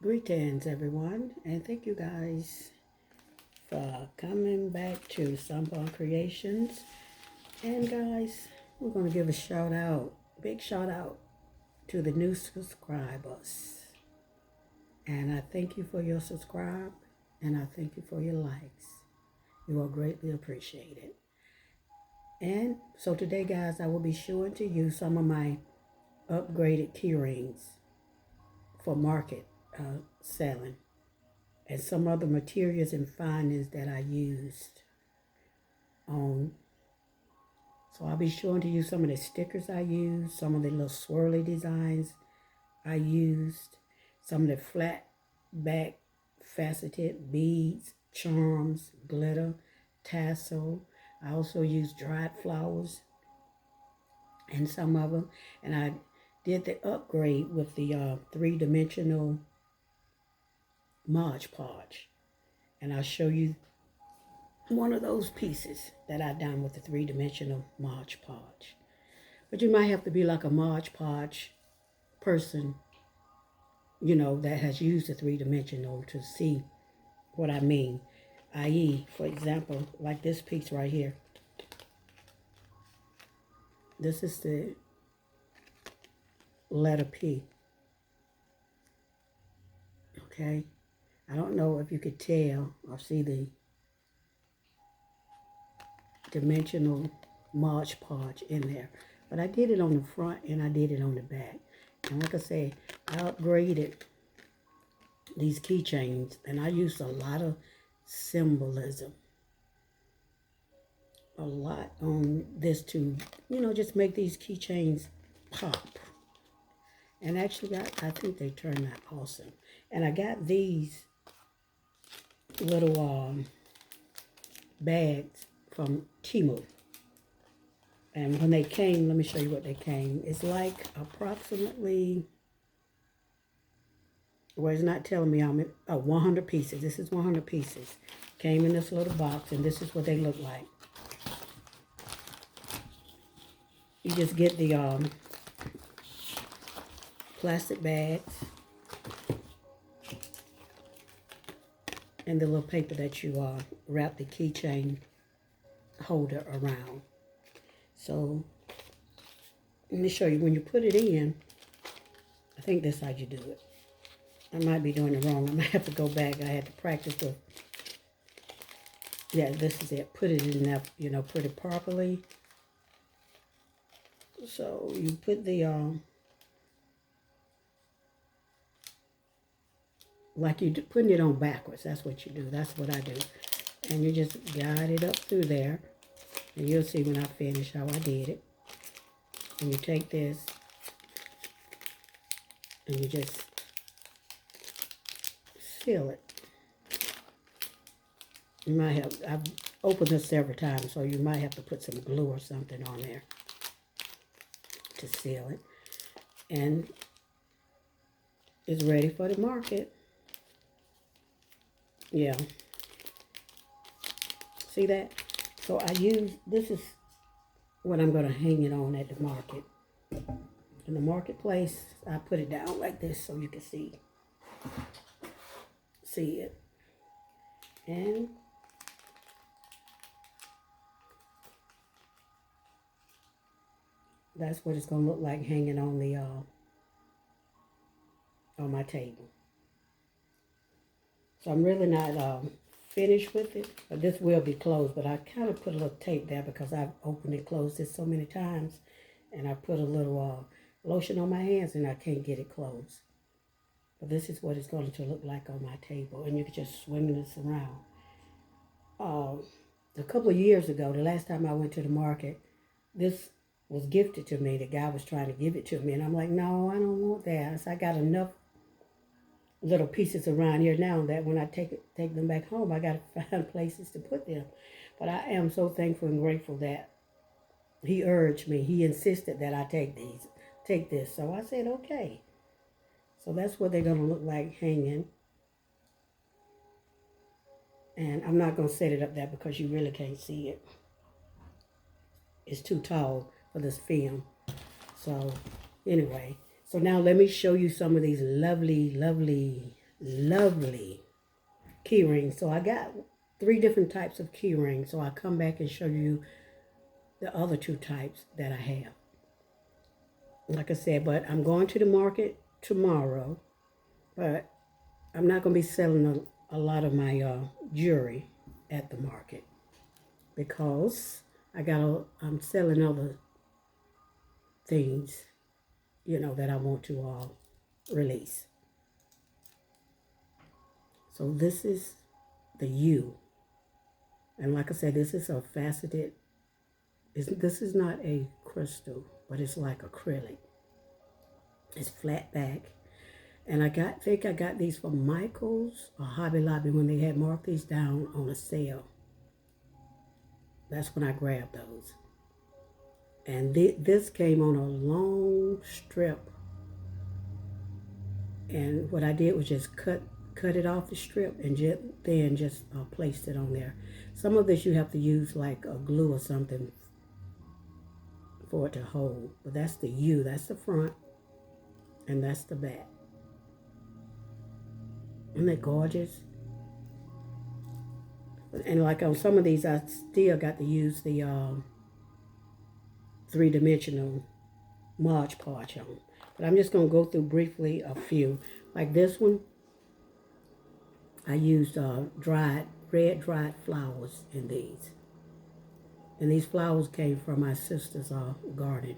Greetings, everyone, and thank you guys for coming back to Sunburn Creations. And guys, we're going to give a shout out, big shout out to the new subscribers. And I thank you for your subscribe, and I thank you for your likes. You are greatly appreciated. And so today, guys, I will be showing to you some of my upgraded key rings for market selling, and some other materials and findings that I used on. So I'll be showing to you some of the stickers I used, some of the little swirly designs I used, some of the flat back faceted beads, charms, glitter, tassel. I also used dried flowers and some of them. And I did the upgrade with the three-dimensional Mod Podge. And I'll show you one of those pieces that I done with the three-dimensional Mod Podge. But you might have to be like a Mod Podge person, you know, that has used the three-dimensional to see what I mean. I.e., for example, like this piece right here. This is the letter P. Okay? I don't know if you could tell or see the dimensional Mod Podge in there. But I did it on the front and I did it on the back. And like I said, I upgraded these keychains and I used a lot of symbolism. A lot on this to, you know, just make these keychains pop. And actually, I think they turned out awesome. And I got these little bags from Temu. And when they came, let me show you what they came. It's like approximately, well, it's not telling me I'm 100 pieces. This is 100 pieces. Came in this little box, and this is what they look like. You just get the plastic bags and the little paper that you wrap the keychain holder around. So let me show you. When you put it in, I think this is how you do it. I might be doing it wrong. I might have to go back. I had to practice the, yeah, this is it. Put it in there, you know, put it properly. So you put the, like you're putting it on backwards. That's what you do. That's what I do. And you just guide it up through there. And you'll see when I finish how I did it. And you take this and you just seal it. You might have, I've opened this several times, so you might have to put some glue or something on there to seal it. And it's ready for the market. Yeah. See that? So I use, this is what I'm going to hang it on at the market. In the marketplace, I put it down like this so you can see it. And that's what it's going to look like hanging on the on my table. So I'm really not finished with it, but this will be closed. But I kind of put a little tape there because I've opened and closed this so many times, and I put a little lotion on my hands and I can't get it closed. But this is what it's going to look like on my table, and you can just swing this around. A couple of years ago, the last time I went to the market, this was gifted to me. The guy was trying to give it to me, and I'm like, no, I don't want that. So I got enough little pieces around here now that when I take them back home, I got to find places to put them. But I am so thankful and grateful that he urged me. He insisted that I take this. So I said, okay. So that's what they're going to look like hanging. And I'm not going to set it up there because you really can't see it. It's too tall for this film. So anyway, so now let me show you some of these lovely, lovely lovely key rings. So I got 3 different types of key rings. So I'll come back and show you the other 2 types that I have. Like I said, but I'm going to the market tomorrow. But I'm not going to be selling a lot of my jewelry at the market because I'm selling other things, that I want to release. So this is the U. And like I said, this is a faceted, this is not a crystal, but it's like acrylic. It's flat back. And I think I got these from Michael's or Hobby Lobby when they had marked these down on a sale. That's when I grabbed those. And this came on a long strip. And what I did was just cut it off the strip and then just placed it on there. Some of this you have to use like a glue or something for it to hold. But that's the U, that's the front, and that's the back. Isn't that gorgeous? And like on some of these, I still got to use the 3-dimensional Mod Podge on. But I'm just going to go through briefly a few. Like this one, I used red dried flowers in these. And these flowers came from my sister's garden.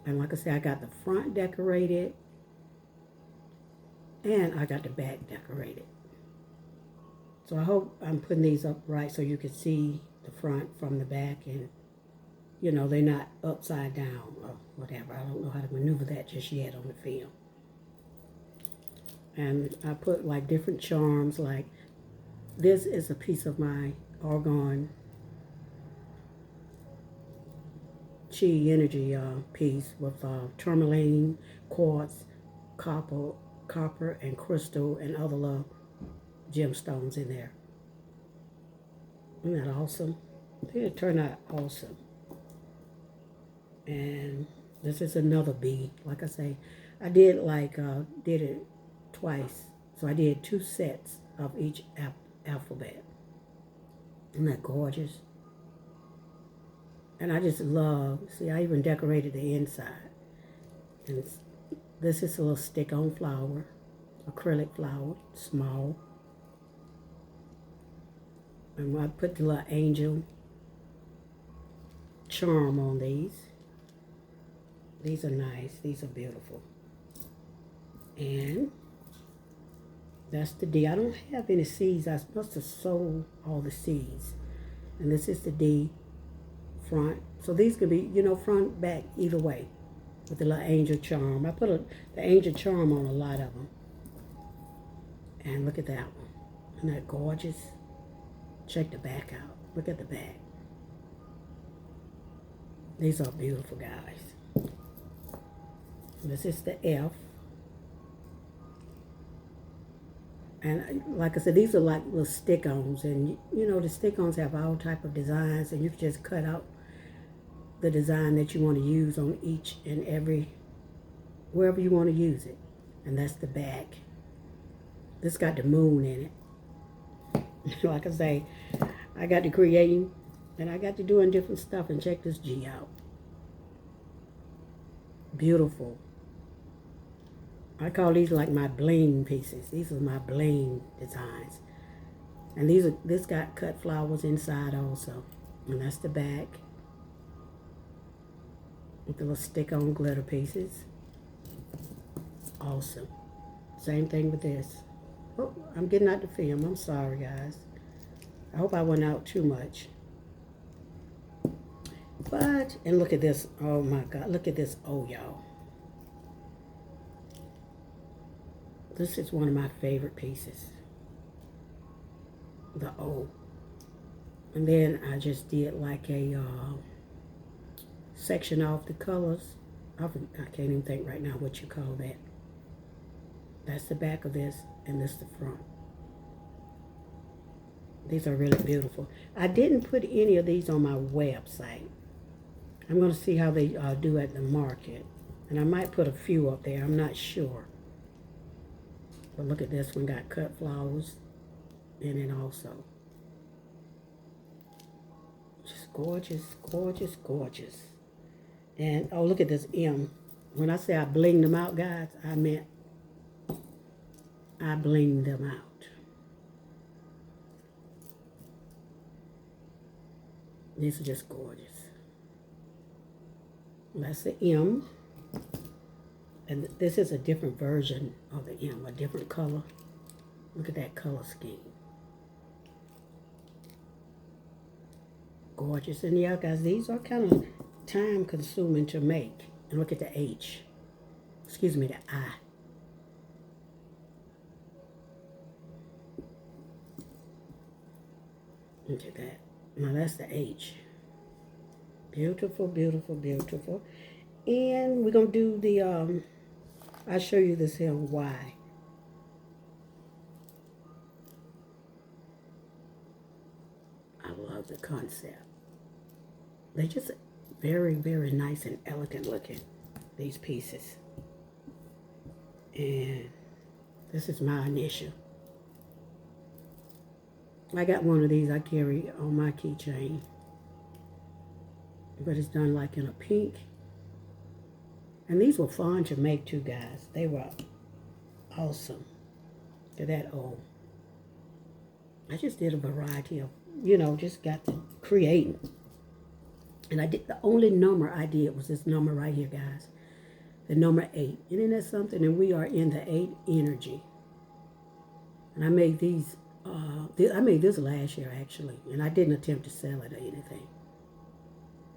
And like I said, I got the front decorated. And I got the back decorated. So I hope I'm putting these up right so you can see the front from the back and, they're not upside down or whatever. I don't know how to maneuver that just yet on the film. And I put like different charms, like this is a piece of my argon chi energy piece with tourmaline, quartz, copper and crystal and other little gemstones in there. Isn't that awesome? I think it turned out awesome. And this is another bead. Like I say, I did it twice. So I did 2 sets of each alphabet. Isn't that gorgeous? And I just love, see, I even decorated the inside. And this is a little stick-on flower, acrylic flower, small. And I put the little angel charm on these. These are nice. These are beautiful. And that's the D. I don't have any C's. I must have sold all the C's. And this is the D front. So these could be, front, back, either way. With the little angel charm. I put the angel charm on a lot of them. And look at that one. Isn't that gorgeous? Check the back out. Look at the back. These are beautiful, guys. This is the F. And like I said, these are like little stick-ons. And, the stick-ons have all type of designs. And you can just cut out the design that you want to use on each and every, wherever you want to use it. And that's the back. This got the moon in it. Like I say, I got to creating and I got to doing different stuff. And check this G out. Beautiful. I call these like my bling pieces. These are my bling designs. And this got cut flowers inside also. And that's the back. With the little stick-on glitter pieces. Awesome. Same thing with this. Oh, I'm getting out the film. I'm sorry, guys. I hope I went out too much. But, and look at this. Oh my God. Look at this. Oh, y'all. This is one of my favorite pieces. The O. And then I just did like a section off the colors. I can't even think right now what you call that. That's the back of this, and this the front. These are really beautiful. I didn't put any of these on my website. I'm going to see how they do at the market. And I might put a few up there. I'm not sure. But look at this one, got cut flowers in it also. Just gorgeous, gorgeous, gorgeous. And oh, look at this M. When I say I blinged them out, guys, I meant I blinged them out. These are just gorgeous. That's the M. And this is a different version of the M, a different color. Look at that color scheme. Gorgeous. And yeah, guys, these are kind of time consuming to make. And look at the H. Excuse me, the I. Look at that. Now that's the H. Beautiful, beautiful, beautiful. And we're going to do the, I'll show you this here Y. I love the concept. They're just very, very nice and elegant looking, these pieces. And this is my initial. I got one of these I carry on my keychain. But it's done like in a pink. And these were fun to make too, guys. They were awesome. Look at that old. I just did a variety of, just got to creating. And I did, the only number I did was this number right here, guys. The number 8. Isn't that something? And we are in the 8 energy. And I made these, I made this last year actually. And I didn't attempt to sell it or anything.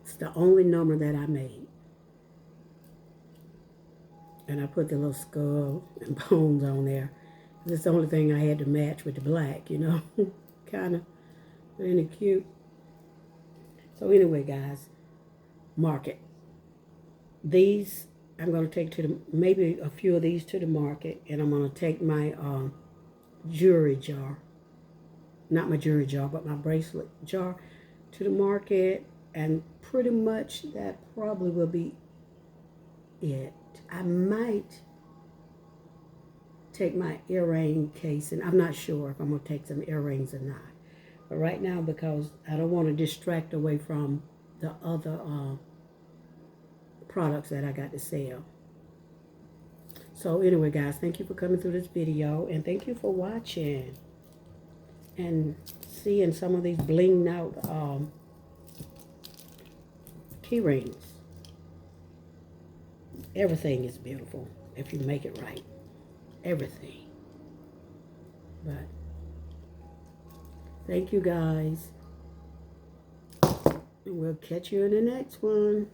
It's the only number that I made. And I put the little skull and bones on there. It's the only thing I had to match with the black, kind of really cute. So anyway, guys, market. These, I'm going to take to maybe a few of these to the market. And I'm going to take my jewelry jar. Not my jewelry jar, but my bracelet jar to the market. And pretty much that probably will be it. I might take my earring case, and I'm not sure if I'm going to take some earrings or not. But right now, because I don't want to distract away from the other products that I got to sell. So anyway, guys, thank you for coming through this video, and thank you for watching and seeing some of these blinged out key rings. Everything is beautiful if you make it right. Everything. But thank you, guys. And we'll catch you in the next one.